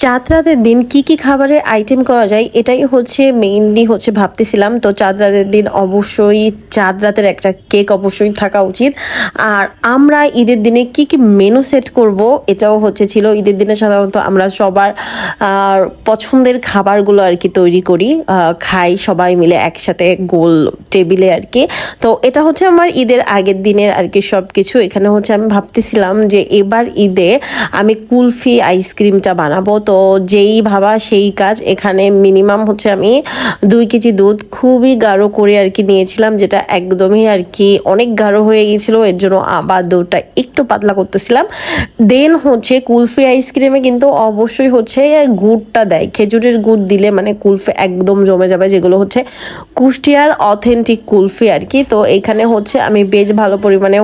চাঁদ রাতের দিন কি কি খাবারের আইটেম করা যায় এটাই হচ্ছে মেইনলি ভাবতেছিলাম। তো চাঁদ রাতের দিন অবশ্যই চাঁদ রাতের একটা কেক অবশ্যই থাকা উচিত। আর আমরা ঈদের দিনে কি কি মেনু সেট করব এটাও ছিল ঈদের দিনে সাধারণত আমরা সবার পছন্দের খাবারগুলো আর কি তৈরি করি, খাই সবাই মিলে একসাথে গোল টেবিলে আর কি। তো এটা হচ্ছে আমার ঈদের আগের দিনের আর কি সব কিছু। এখানে আমি ভাবতেছিলাম যে এবার ঈদে আমি কুলফি আইসক্রিমটা বানাবো। তো যেই ভাবা সেই কাজ। এখানে মিনিমাম আমি 2 কেজি দুধ খুবই গাঢ় করে আর কি নিয়েছিলাম, যেটা একদমই আর কি অনেক গাঢ় হয়ে গিয়েছিল, এর জন্য আবার দুধটা একটু পাতলা করতেছিলাম। দেন কুলফি আইসক্রিমে কিন্তু অবশ্যই গুড়টা দেয়, খেজুরের গুড় দিলে মানে কুলফি একদম জমে যাবে, যেগুলো কুষ্টিয়ার অথেন্টিক কুলফি আর কি। তো এখানে আমি বেশ ভালো পরিমাণে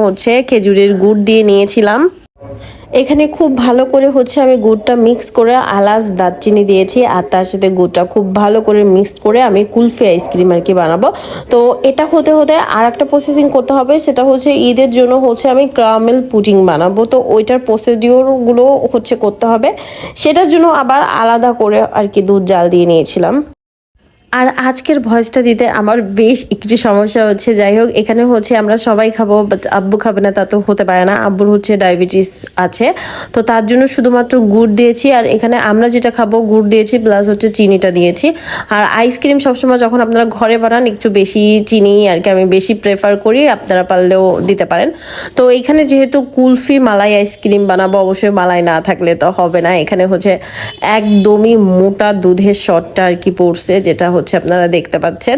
খেজুরের গুড় দিয়ে নিয়েছিলাম। এখানে খুব ভালো করে আমি গুড়টা মিক্স করে এলাচ দারচিনি দিয়েছি, আর তার সাথে গুড়টা খুব ভালো করে মিক্স করে আমি কুলফি আইসক্রিম আর কি বানাবো। তো এটা হতে হতে আর একটা প্রসেসিং করতে হবে, সেটা ঈদের জন্য আমি ক্যারামেল পুডিং বানাবো। তো ওইটার প্রসিডিওরগুলো করতে হবে, সেটার জন্য আবার আলাদা করে আর কি দুধ জাল দিয়ে নিয়েছিলাম। আর আজকের ভয়েসটা দিতে আমার বেশ একটু সমস্যা হচ্ছে। যাই হোক, এখানে আমরা সবাই খাবো, বাট আব্বু খাবে না, তা তো হতে পারে না। আব্বুর ডায়াবেটিস আছে, তো তার জন্য শুধুমাত্র গুড় দিয়েছি। আর এখানে আমরা যেটা খাবো গুড় দিয়েছি প্লাস চিনিটা দিয়েছি। আর আইসক্রিম সবসময় যখন আপনারা ঘরে বানান একটু বেশি চিনি আর কি আমি বেশি প্রেফার করি, আপনারা পারলেও দিতে পারেন। তো এইখানে যেহেতু কুলফি মালাই আইসক্রিম বানাবো, অবশ্যই মালাই না থাকলে তো হবে না। এখানে একদমই মোটা দুধের শটটা আর কি পড়ছে, যেটা আপনারা দেখতে পাচ্ছেন।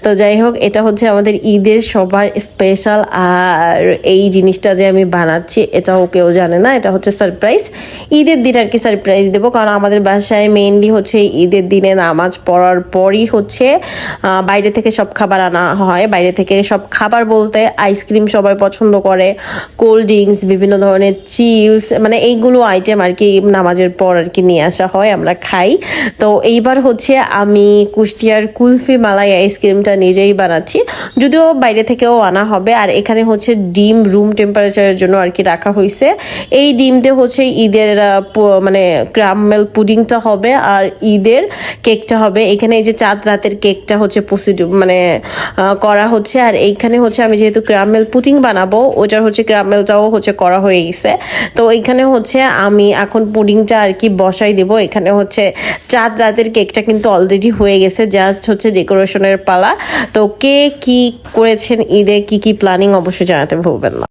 তো যাই হোক, এটা আমাদের ঈদের সবার স্পেশাল। আর এই জিনিসটা যে আমি বানাচ্ছি এটাও কেউ জানে না, এটা সারপ্রাইজ। ঈদের দিন আর কি সারপ্রাইজ দেবো, কারণ আমাদের বাসায় মেইনলি ঈদের দিনে নামাজ পড়ার পরই বাইরে থেকে সব খাবার আনা হয়। বাইরে থেকে সব খাবার বলতে আইসক্রিম সবাই পছন্দ করে, কোল্ড ড্রিঙ্কস, বিভিন্ন ধরনের চিপস, মানে এইগুলো আইটেম আর কি নামাজের পর আর কি নিয়ে আসা হয়, আমরা খাই। তো এইবার আমি কুষ্টিয়ার কুলফি মালাই আইসক্রিমটা নিজেই বানাচ্ছি, যদিও বাইরে থেকেও আনা হবে। আর এখানে ডিম রুম টেম্পারেচারের জন্য আর কি রাখা হয়েছে। এই ডিমতে ঈদের মানে ক্যারামেল পুডিংটা হবে আর ঈদের কেকটা হবে। এখানে এই যে চাঁদ রাতের কেকটা প্রসিডিউর মানে করা হচ্ছে। আর এইখানে আমি যেহেতু ক্যারামেল পুডিং বানাবো, ওটার ক্যারামেলটাও করা হয়ে গেছে। তো এইখানে আমি এখন পুডিংটা আর কি বসাই দেব। এখানে চাঁদ রাতের কেকটা কিন্তু অলরেডি হয়ে গেছে, জাস্ট ডেকোরেশনের পালা। তো কে কি করেছেন ঈদে, কি কি প্ল্যানিং অবশ্যই জানাতে ভুলবেন না।